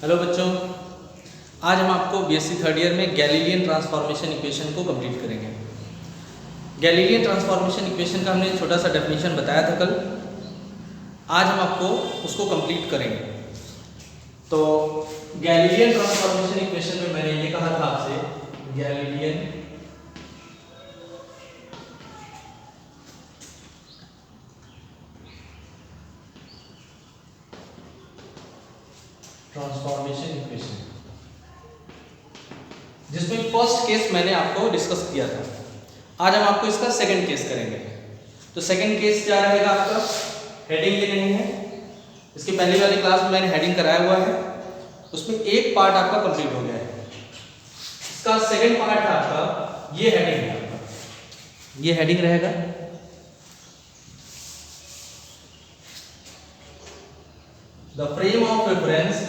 Hello बच्चों, आज हम आपको बीएससी थर्ड ईयर में गैलीलियन ट्रांसफॉर्मेशन इक्वेशन को कंप्लीट करेंगे। गैलीलियन ट्रांसफॉर्मेशन इक्वेशन का हमने छोटा सा डेफिनेशन बताया था कल। आज हम आपको उसको कंप्लीट करेंगे। तो गैलीलियन ट्रांसफॉर्मेशन इक्वेशन में मैंने ये कहा था आपसे, गैलीलियन ट्रांसफॉर्मेशन इक्वेशन, जिसमें फर्स्ट केस मैंने आपको डिस्कस किया था। आज हम आपको इसका सेकंड केस करेंगे। तो सेकंड केस क्या रहेगा आपका, हेडिंग ये नहीं है। इसके पहले वाली क्लास में मैंने हेडिंग कराया हुआ है, उसमें एक पार्ट आपका कंप्लीट हो गया है। इसका सेकंड पार्ट है आपका, ये हेडिंग है आपका, ये हेडिंग रहेगा। The frame of reference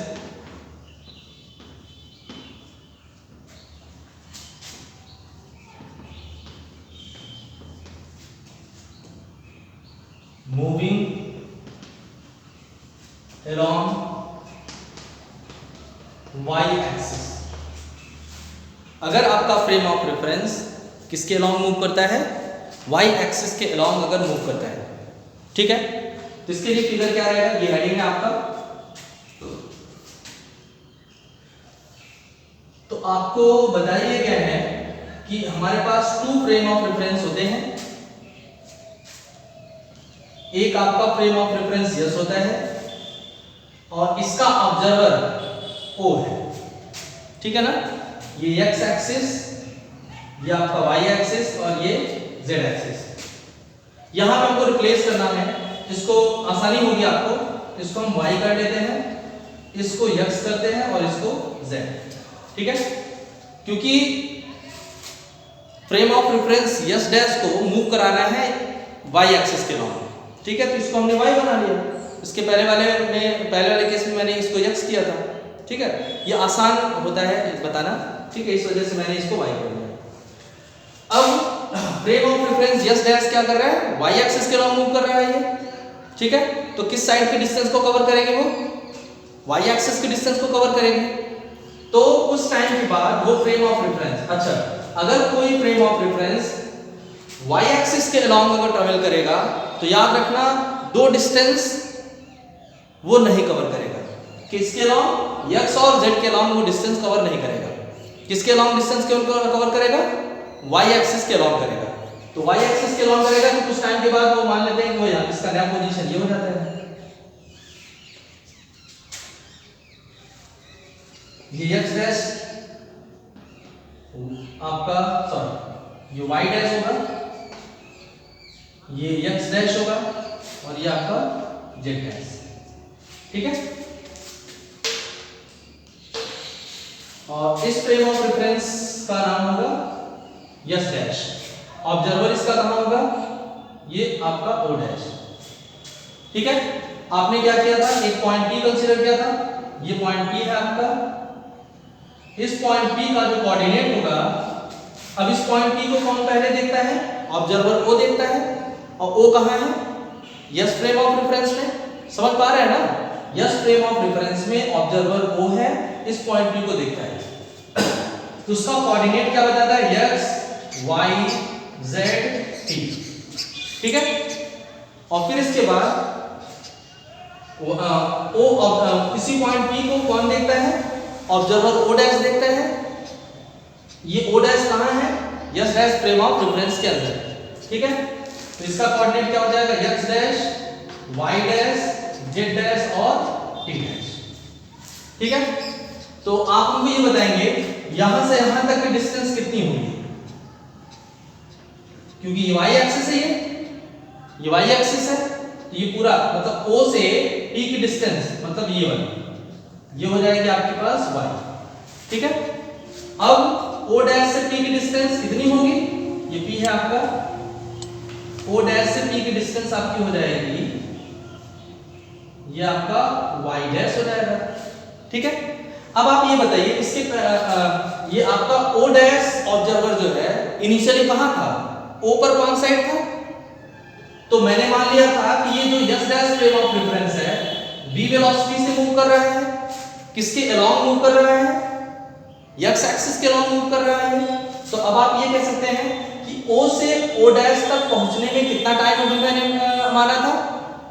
moving along y axis। अगर आपका फ्रेम ऑफ रेफरेंस किसके अलॉन्ग मूव करता है, y एक्सिस के अलॉन्ग अगर मूव करता है, ठीक है। तो इसके लिए फिगर क्या रहेगा, ये हेडिंग है आपका। तो आपको बताइए क्या है कि हमारे पास टू फ्रेम ऑफ रेफरेंस होते हैं। एक आपका फ्रेम ऑफ रेफरेंस यस होता है और इसका ऑब्जर्वर ओ है, ठीक है ना। ये एक्स एक्सिस, ये आपका वाई एक्सिस और ये जेड एक्सिस। यहां पे हमको रिप्लेस करना है, इसको आसानी होगी आपको। इसको हम वाई कर लेते हैं, इसको एक्स करते हैं और इसको जेड, ठीक है। क्योंकि frame of reference yes dash को मूव कराना है वाई एक्सिस के अलॉन्ग, ठीक है। तो इसको हमने y बना लिया। इसके पहले वाले केस में मैंने इसको x किया था, ठीक है। ये आसान होता है बताना, ठीक है, इस वजह से मैंने इसको y कर लिया। अब frame of reference yes dash क्या कर रहा है, y एक्सिस के अलॉन्ग मूव कर रहा है ये, ठीक है। तो किस साइड के डिस्टेंस को कवर करेंगे, वो y एक्सिस के डिस्टेंस को कवर करेंगे। तो उस टाइम के बाद वो फ्रेम ऑफ रेफरेंस, अच्छा, अगर कोई frame of reference y axis के अलॉन्ग अगर ट्रेवल करेगा तो याद रखना दो डिस्टेंस वो नहीं कवर करेगा। किसके अलॉन्ग, x और z के अलॉन्ग वो डिस्टेंस कवर नहीं करेगा। किसके अलॉन्ग डिस्टेंस कवर करेगा, y एक्सिस के अलॉन्ग करेगा। तो y एक्सिस के अलॉन्ग करेगा तो कुछ टाइम के बाद वो मान लेते हैं कि वो यहाँ इसका नया पोजीशन ये हो जाता है, ये x डैश आपका, सॉरी, ये y डैश होगा, ये x डैश होगा और ये आपका z डैश, ठीक है। और इस फ्रेम ऑफ रेफरेंस का नाम होगा यस डैश। ऑब्जर्वर इसका कहां होगा, ये आपका o डैश, ठीक है। आपने क्या किया था, एक पॉइंट P कंसीडर किया था, ये पॉइंट P है आपका। इस पॉइंट P का जो कोऑर्डिनेट होगा, अब इस पॉइंट P को कौन पहले देखता है, ऑब्जर्वर o देखता है। और o कहां है, यस फ्रेम ऑफ रेफरेंस में, समझ पा रहे हैं ना। यस फ्रेम ऑफ रेफरेंस में ऑब्जर्वर o है, इस पॉइंट P को देखता है। तो उसका कोऑर्डिनेट क्या बताता है, x y z t, ठीक है। और फिर इसके बाद इसी पॉइंट P को कौन देखता है, ऑब्जर्वर o डैश देखता है। ये o डैश कहां है, yes dash frame of reference के अंदर, ठीक है। तो इसका कोऑर्डिनेट क्या हो जाएगा, x dash y dash z dash और t डैश, ठीक है। तो आप हमको ये बताएंगे यहां से यहां तक की डिस्टेंस कितनी होगी, क्योंकि ये y एक्सिस है, ये y एक्सिस है। तो ये पूरा मतलब o से t की डिस्टेंस मतलब ये वाली, ये हो जाएगी आपके पास y, ठीक है। अब o डैश से p की डिस्टेंस कितनी होगी, ये p है आपका, o डैश से p की डिस्टेंस आपकी हो जाएगी, ये आपका y डैश हो जाएगा, ठीक है। अब आप ये बताइए इसके ये आपका o डैश ऑब्जर्वर जो है इनिशियली कहां था, o पर कौन साइड था। तो मैंने मान लिया था कि ये जो yes dash frame of reference है v वेलोसिटी से मूव कर रहा है, किसके अलोंग मूव कर रहा है, एक्स एक्सिस के अलोंग मूव कर रहा है। तो अब आप ये कह सकते हैं कि O से O डैश तक पहुंचने में कितना टाइम अभी मैंने माना था,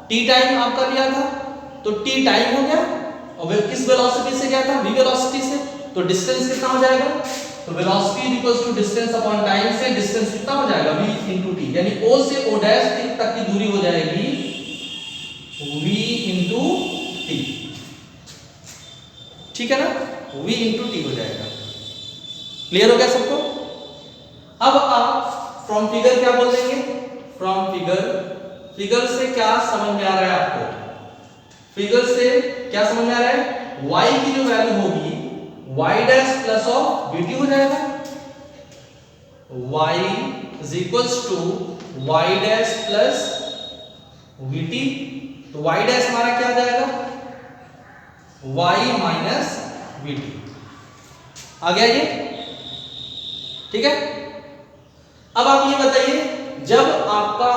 t टाइम आपका लिया था, तो t टाइम हो गया और वे किस वेलोसिटी से गया था, v वेलोसिटी से। तो डिस्टेंस कितना हो जाएगा, तो velocity equals to distance upon time से डिस्टेंस कितना हो जाएगा, v into t, यानी O से O डैश तक की दूरी हो जाएगी v into t, ठीक है ना, v into t हो जाएगा। क्लियर हो गया सबको। अब आप फ्रॉम फिगर क्या बोल देंगे, फ्रॉम फिगर से क्या समझ में आ रहा है आपको, फिगर से क्या समझ में आ रहा है, y की जो वैल्यू होगी y dash plus of vt हो जाएगा, y is equals to y dash plus vt। तो y डैश हमारा क्या आ जाएगा, y माइनस vt आ गया ये, ठीक है। अब आप ये बताइए, जब आपका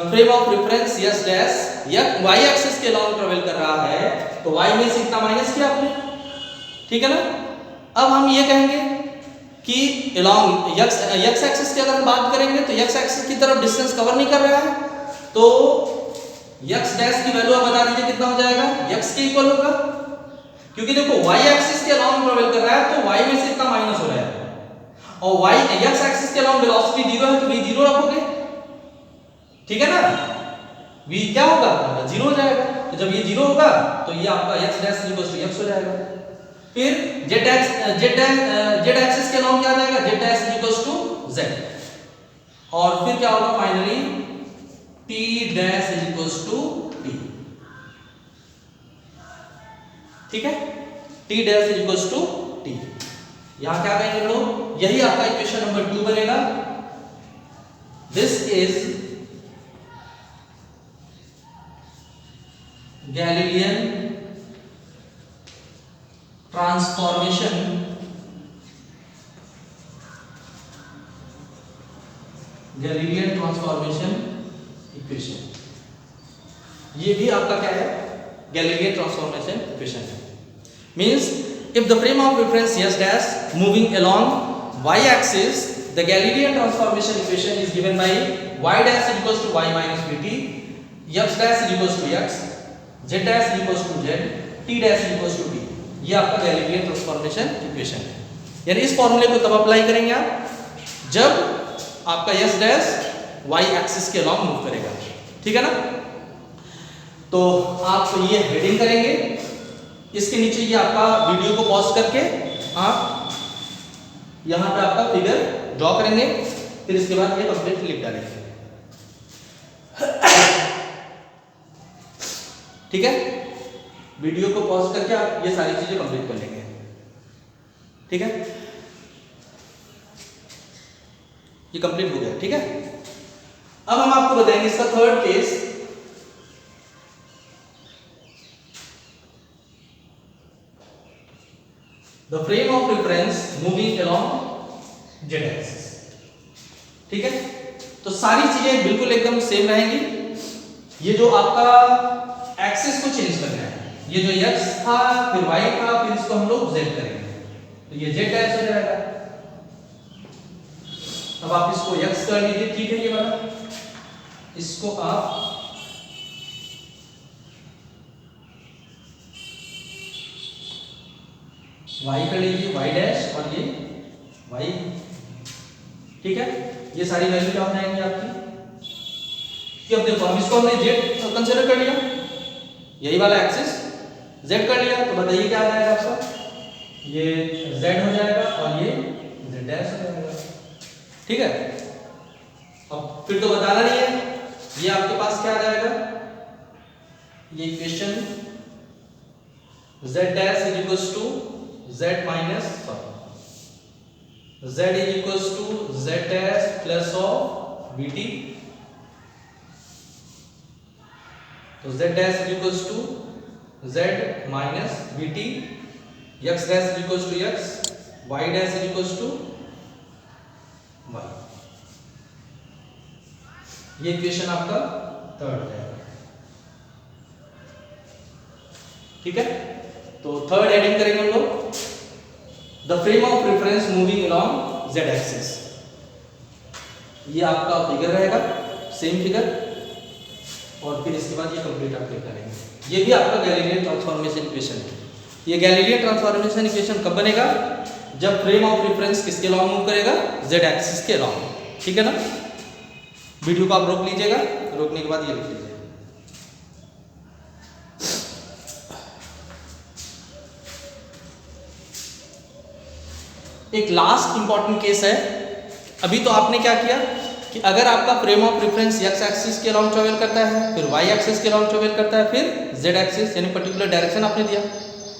frame of reference yes dash या y एक्सिस के लॉन्ग ट्रेवल कर रहा है, तो y में से इतना माइनस किया आपने, ठीक है ना। अब हम ये कहेंगे कि along x एक्सिस की अगर हम बात करेंगे तो x एक्सिस की तरफ डिस्टेंस कवर नहीं कर रहा है, तो x डैश की वैल्यू आप बता दीजिए कितना हो जाएगा, x के इक्वल होगा, क्योंकि देखो y एक्सिस के अलॉन्ग ट्रेवल कर रहा है तो y में से इतना माइनस हो रहा है, और y x एक्सिस के अलॉन्ग वेलोसिटी 0 है तो v 0 रखोगे, ठीक है ना, v क्या होगा, 0 हो जाएगा। तो जब ये 0 होगा तो ये आपका x dash equal to x हो जाएगा। फिर z एक्सिस के अलॉन्ग क्या आ जाएगा, z dash equal to z, और फिर क्या होगा finally t dash equal to t, ठीक है, t dash equal to t। यहां क्या कहेंगे लोग, यही आपका इक्वेशन नंबर 2 बनेगा। This is Galilean transformation equation, ये भी आपका क्या है, गैलीलियन ट्रांसफॉर्मेशन इक्वेशन है। Means if the frame of reference S dash moving along y axis, the Galilean transformation equation is given by y dash equals to y minus vt, x dash equals to x, z dash equals to z, t dash equals to t। ये आपका Galilean transformation equation है। यानी इस फॉर्मूले को तब apply करेंगे आप जब आपका S डैश y एक्सिस के अलॉन्ग मूव करेगा, ठीक है ना। तो आप ये हेडिंग करेंगे, इसके नीचे ये आपका वीडियो को पॉज करके आप यहाँ पे आपका फिगर ड्रॉ करेंगे, फिर इसके बाद ये कंप्लीट लिख डालेंगे, ठीक है। वीडियो को पॉज करके आप ये सारी चीजें कंप्लीट कर लेंगे, ठीक है। ये कंप्लीट हो गया, ठीक है। अब हम आपको बताएंगे इसका third case. The frame of reference moving along z axis, ठीक है। तो सारी चीजें बिल्कुल एकदम सेम रहेंगी। ये जो आपका एक्सिस को चेंज करना है, ये जो x था फिर y था फिर इसको हम लोग z करेंगे, तो ये z डैश हो जाएगा। अब आप इसको x कर लीजिए, ठीक है, ये वाला इसको आप y कर लीजिए, y डैश और ये y, ठीक है। ये सारी वैल्यू क्या हो जाएंगी आपकी, कि अब देखो हम इसको हमने z कंसीडर कर लिया, यही वाला एक्सिस z कर लिया, तो बताइए क्या आ जाएगा आपका, ये z हो जाएगा और ये z डैश हो जाएगा, ठीक है। अब फिर तो बताना नहीं है, ये आपके पास क्या आ जाएगा, ये equation z dash is equals to z minus z is equals to z dash plus of vt, तो z dash is equals to z minus vt, x dash is equals to x, y dash is equals to y। ये equation आपका third है, ठीक है। तो third heading करेंगे हम लोग, the frame of reference moving along Z axis. ये आपका फिगर रहेगा, सेम फिगर, और फिर इसके बाद ये कंप्लीट आप करेंगे। ये भी आपका गैलीलियन ट्रांसफॉर्मेशन इक्वेशन है। ये गैलीलियन ट्रांसफॉर्मेशन इक्वेशन कब बनेगा? जब फ्रेम ऑफ रेफरेंस किसके अलॉन्ग मूव करेगा? जेड एक्सिस के अलॉन्ग, ठीक है ना। वीडियो को आप रोक लीजिएगा, रोकने के बाद ये लिख लीजिए। एक लास्ट इंपॉर्टेंट केस है। अभी तो आपने क्या किया कि अगर आपका frame of reference x axis के अलॉन्ग ट्रेवल करता है, फिर वाई एक्सिस के अलॉन्ग ट्रेवल करता है, फिर जेड एक्सिस यानी पर्टिकुलर डायरेक्शन आपने दिया।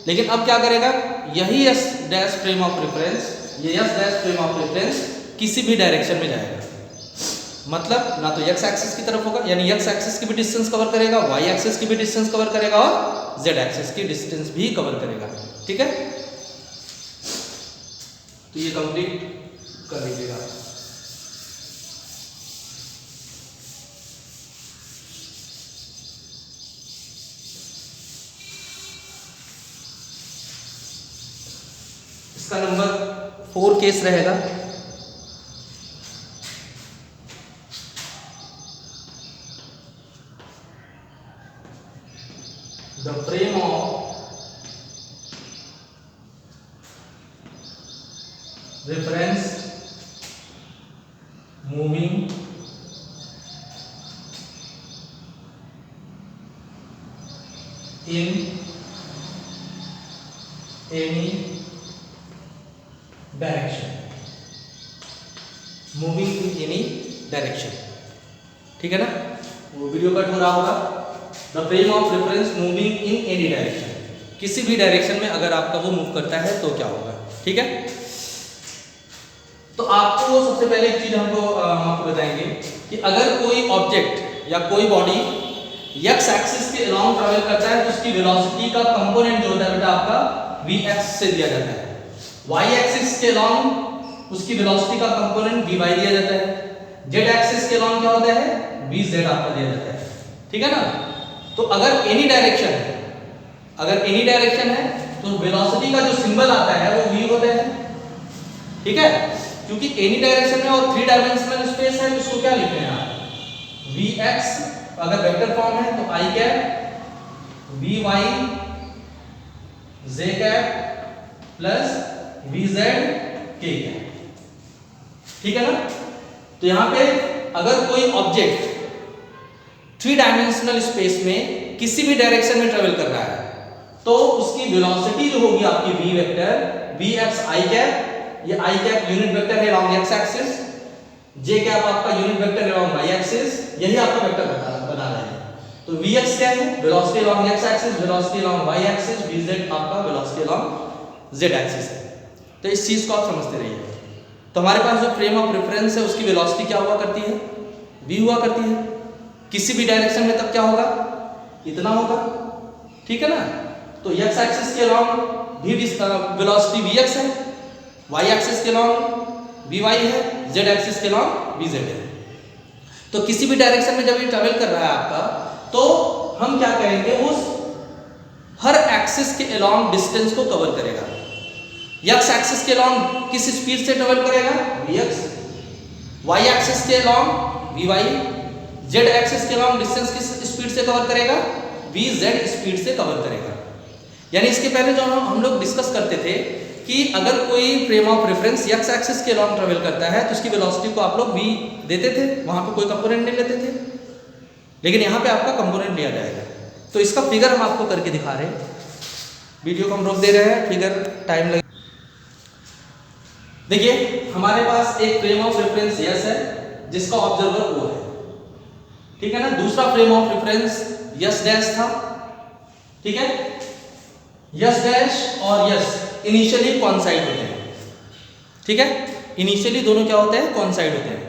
लेकिन अब क्या करेगा? यही s dash frame of reference, ये s dash frame of reference किसी भी डायरेक्शन में जाएगा। मतलब ना तो एक्स एक्सिस की तरफ होगा, यानी एक्स एक्सिस की भी डिस्टेंस कवर करेगा, वाई एक्सिस की भी डिस्टेंस कवर करेगा, और जेड एक्सिस की डिस्टेंस भी कवर करेगा, ठीक है। तो ये कंप्लीट कर लीजिएगा। इसका नंबर 4 केस रहेगा। The frame of reference moving in any direction, moving in any direction, ठीक है ना। वो वीडियो कट हो रहा होगा। The frame of reference moving in any direction, किसी भी डायरेक्शन में अगर आपका वो मूव करता है तो क्या होगा, ठीक है। तो आपको सबसे पहले एक चीज हमको आपको बताएंगे कि अगर कोई ऑब्जेक्ट या कोई बॉडी एक्स एक्सिस के अलॉन्ग ट्रैवल करता है तो उसकी वेलोसिटी का कंपोनेंट जो होता है बेटा आपका vx से दिया जाता है। y एक्सिस के अलॉन्ग उसकी वेलोसिटी का कंपोनेंट vy दिया जाता है। z एक्सिस के अलॉन्ग क्या होता है? vz आपका दिया जाता है, ठीक है ना। तो अगर एनी डायरेक्शन है, अगर एनी डायरेक्शन है तो वेलोसिटी का जो सिंबल आता है वो v होता है, ठीक है। क्योंकि एनी डायरेक्शन में और 3 डायमेंशनल स्पेस है तो इसको क्या लिखते हैं आप? vx अगर वेक्टर फॉर्म है तो i cap vy j cap plus vz k cap, ठीक है ना। तो यहां पे अगर कोई ऑब्जेक्ट 3 डायमेंशनल स्पेस में किसी भी डायरेक्शन में ट्रेवल कर रहा है तो उसकी वेलोसिटी जो होगी आपकी v vector vx i cap, ये i कैप यूनिट वेक्टर है along x axis, j cap आपका यूनिट वेक्टर है अलोंग y एक्सिस, यही आपका वेक्टर बना रहे हैं। तो vx क्या है? Velocity along x axis, velocity along y axis, vz आपका वेलोसिटी अलोंग z एक्सिस है। तो इस चीज को आप समझते रहिए। तो हमारे पास जो फ्रेम ऑफ रेफरेंस है उसकी वेलोसिटी क्या हुआ करती है? v हुआ करती है। किसी भी डायरेक्शन में तब क्या होगा? इतना होगा, ठीक है ना। तो x एक्सिस के अलोंग भी वेलोसिटी vx है, y एक्सिस के अलोंग vy है, z एक्सिस के अलोंग vz है। तो किसी भी डायरेक्शन में जब ये ट्रैवल कर रहा है आपका तो हम क्या करेंगे? उस हर एक्सिस के अलोंग डिस्टेंस को कवर करेगा। x एक्सिस के अलोंग किस स्पीड से ट्रैवल करेगा? vx, y एक्सिस के अलोंग vy, z एक्सिस के अलोंग डिस्टेंस किस स्पीड से कवर करेगा? vz स्पीड से कवर करेगा। यानी इसके पहले जो हम लोग डिस्कस करते थे कि अगर कोई frame of reference x axis के अलॉन्ग ट्रेवल करता है तो उसकी वेलोसिटी को आप लोग v देते थे, वहां पे कोई कंपोनेंट नहीं लेते थे, लेकिन यहाँ पे आपका कंपोनेंट लिया जाएगा। तो इसका फिगर हम आपको करके दिखा रहे हैं। वीडियो को हम रोक दे रहे हैं, फिगर टाइम लगे। देखिए हमारे पास एक फ्रेम ऑफ रेफरेंस s है जिसका ऑब्जर्वर o है, ठीक है ना। दूसरा frame of reference s dash था, ठीक है। s डैश और s इनिशियली कॉन्साइड होते हैं, ठीक है। इनिशियली दोनों क्या होते हैं? कॉन्साइड होते हैं।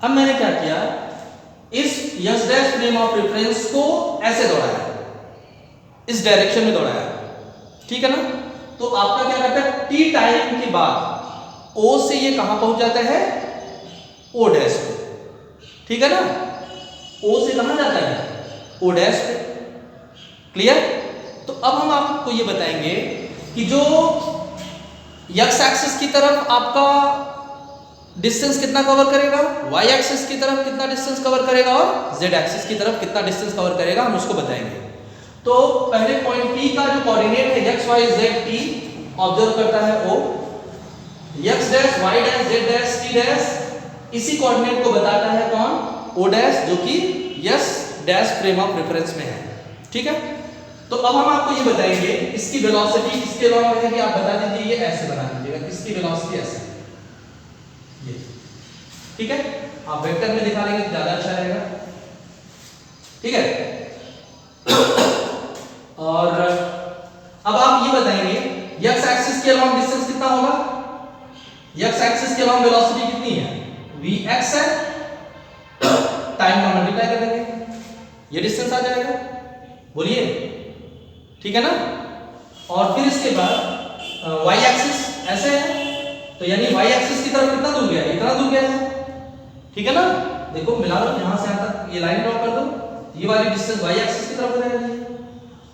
अब मैंने क्या किया, इस s dash frame of reference को ऐसे दौड़ाया, इस डायरेक्शन में दौड़ाया, ठीक है ना। तो आपका क्या रहता है? t टाइम के बाद o से ये कहां पहुंच जाता है? o डैश पे, ठीक है ना। o से कहां जाता है? o डैश पे, क्लियर। तो अब हम आपको ये बताएंगे कि जो x एक्सिस की तरफ आपका डिस्टेंस कितना कवर करेगा, y एक्सिस की तरफ कितना डिस्टेंस कवर करेगा और z एक्सिस की तरफ कितना डिस्टेंस कवर करेगा, हम उसको बताएंगे। तो पहले पॉइंट P का जो कोऑर्डिनेट है x y z t observe करता है O, x dash y dash z dash t dash इसी कोऑर्डिनेट को बताता है कौन, O डैश, जो कि s dash frame of reference में है। ठीक है, तो अब हम आपको ये बताएंगे इसकी वेलोसिटी किसके लॉ में है कि आप बता दीजिए, ये ऐसे बना दीजिएगा, किसकी वेलोसिटी ऐसे ये। ठीक है, आप वेक्टर में दिखा लेंगे ज्यादा अच्छा रहेगा। ठीक है, और अब आप ये बताएंगे x एक्सिस के अलोंग डिस्टेंस कितना होगा, x एक्सिस के अलोंग वेलोसिटी कितनी है, vx है, टाइम का मल्टीप्लाई कर देंगे, ये डिस्टेंस आ जाएगा, बोलिए, ठीक है ना। और फिर इसके बाद y एक्सिस ऐसे है, तो यानी y एक्सिस की तरफ कितना दूर गया, इतना दूर गया है, ठीक है ना। देखो मिला लो, यहां से यहां तक ये लाइन ड्रॉ कर दो, ये वाली डिस्टेंस y एक्सिस की तरफ हो जाएगी,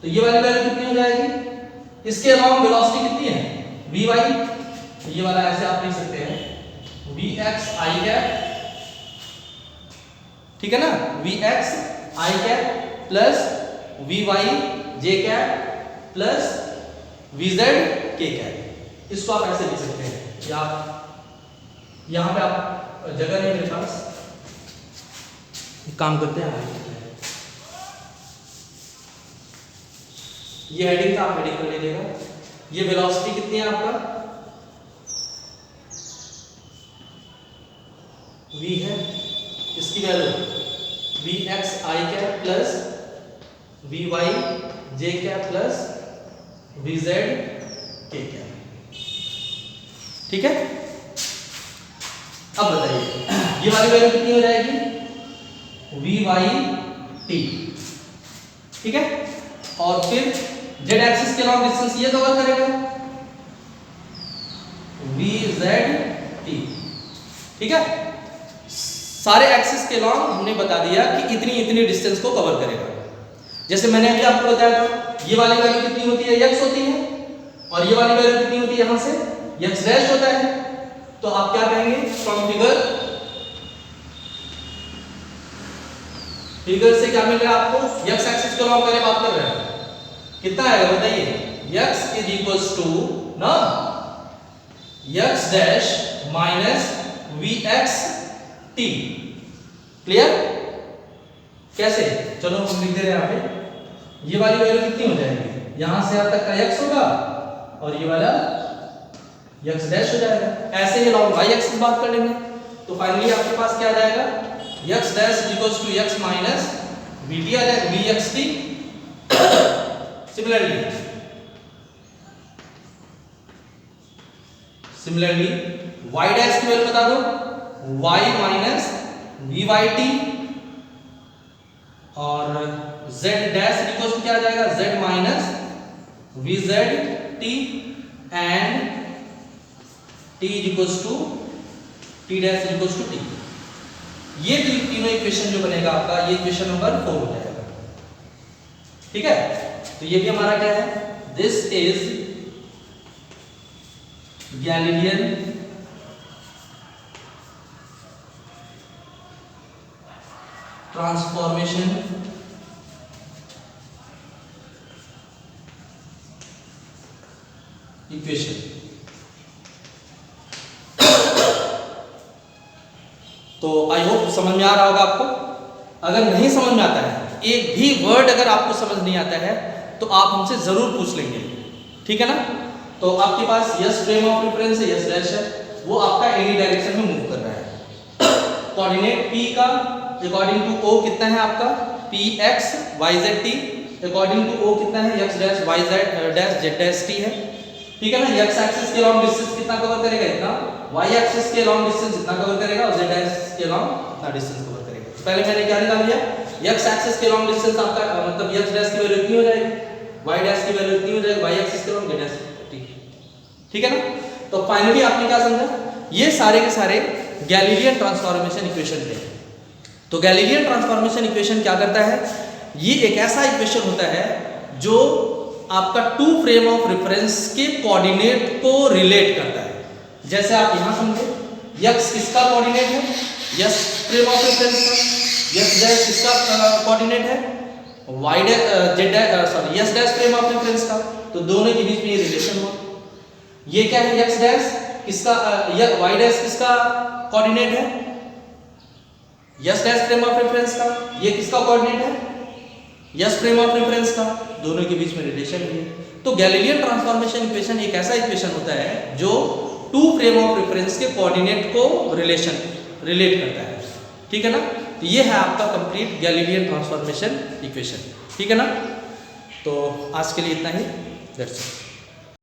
तो ये वाली वैल्यू कितनी हो जाएगी, इसके अलोंग वेलोसिटी कितनी है, vy, तो ये वाला ऐसे आप लिख सकते हैं vx i कैप, ठीक है ना, vx i cap plus vy j cap plus vz k cap. इसको आप ऐसे लिख सकते हैं, या यहां पे आप जगह नहीं मेरे पास, काम करते हैं, ये हेडिंग का आप हेडिंग कर लीजिएगा। ये वेलोसिटी कितनी है आपका, v है, इसकी value vx i cap plus vy j cap plus vz k cap. ठीक है, अब बताइए ये वाली वैल्यू कितनी हो जाएगी, vy t, ठीक है। और फिर z एक्सिस के लॉन्ग डिस्टेंस ये कवर करेगा vz t, ठीक है। सारे एक्सिस के लॉन्ग हमने बता दिया कि इतनी इतनी डिस्टेंस को कवर करेगा। जैसे मैंने अभी आपको बताया था, ये वाली वैल्यू कितनी होती है, x होती है, और ये वाली वैल्यू कितनी होती है, यहां से x डैश होता है। तो आप क्या कहेंगे, फ्रॉम फिगर से क्या मिल रहा है आपको, x एक्सिस के लॉन्ग पहले बात कर रहे हैं, कितना आएगा बताइए, x इज इक्वल्स टू ना x dash minus vx t। Clear, कैसे, चलो हम लिख दे रहे हैं यहाँ पे, ये वाली वैल्यू कितनी हो जाएगी, यहां से यहां तक का x होगा और ये वाला x डैश हो जाएगा। ऐसे ही लॉन्ग y एक्सिस बात कर लेंगे, तो फाइनली आपके पास क्या आ जाएगा, x dash equals to x minus vt आ जाएगा, vxt। सिमिलरली y डैश की वैल्यू बता दो, y माइनस vyt, और z डैश इक्वल्स टू क्या आ जाएगा, z minus vzt and t equals to t dash equals to t। ये तीनों इक्वेशन जो बनेगा आपका, ये इक्वेशन नंबर 4 हो जाएगा। ठीक है, तो ये भी हमारा क्या है, this is Galilean transformation equation. तो आई होप समझ में आ रहा होगा आपको। अगर नहीं समझ में आता है, एक भी वर्ड अगर आपको समझ नहीं आता है, तो आप हमसे जरूर पूछ लेंगे, ठीक है ना। तो आपके पास यस फ्रेम ऑफ रेफरेंस है, यस डैश है, वो आपका एनी डायरेक्शन में मूव कर रहा है। कोऑर्डिनेट p का अकॉर्डिंग टू o कितना है आपका, px yz t, according to o कितना है, x dash yz dash z dash t है, ठीक है ना। x एक्सिस के लॉन्ग डिस्टेंस कितना कवर करेगा, इतना, y एक्सिस के लॉन्ग डिस्टेंस इतना कवर करेगा, और z एक्सिस के लॉन्ग इतना डिस्टेंस कवर करेगा। तो पहले मैंने क्या निकाल लिया, x एक्सिस के लॉन्ग डिस्टेंस आपका मतलब x डैश की वैल्यू इतनी हो जाएगी, y डैश की वैल्यू इतनी हो जाएगी, y एक्सिस के लॉन्ग z डैश, ठीक है ना। तो फाइनली आपने क्या समझा, ये सारे के सारे गैलीलियन ट्रांसफॉर्मेशन इक्वेशन थे। तो गैलीलियन ट्रांसफॉर्मेशन इक्वेशन क्या करता है, ये एक ऐसा इक्वेशन होता है जो आपका टू फ्रेम ऑफ रेफरेंस के कोऑर्डिनेट को रिलेट करता है। जैसे आप यहां समझे, x किसका कोऑर्डिनेट है, यस फ्रेम ऑफ रेफरेंस का, यस डैश किसका कोऑर्डिनेट है, y dash sorry yes dash frame of reference का, तो दोनों के बीच में ये रिलेशन हुआ। ये क्या है, x डैश किसका y डैश किसका कोऑर्डिनेट है, yes dash frame of reference का, ये किसका कोऑर्डिनेट है, यस फ्रेम ऑफ रेफरेंस का, दोनों के बीच में रिलेशन है। तो गैलीलियन ट्रांसफॉर्मेशन इक्वेशन एक ऐसा इक्वेशन होता है जो टू फ्रेम ऑफ रेफरेंस के कोऑर्डिनेट को रिलेट करता है। ठीक है ना, तो ये है आपका कंप्लीट गैलीलियन ट्रांसफॉर्मेशन इक्वेशन। ठीक है ना, तो आज के लिए इतना ही, दैट्स इट।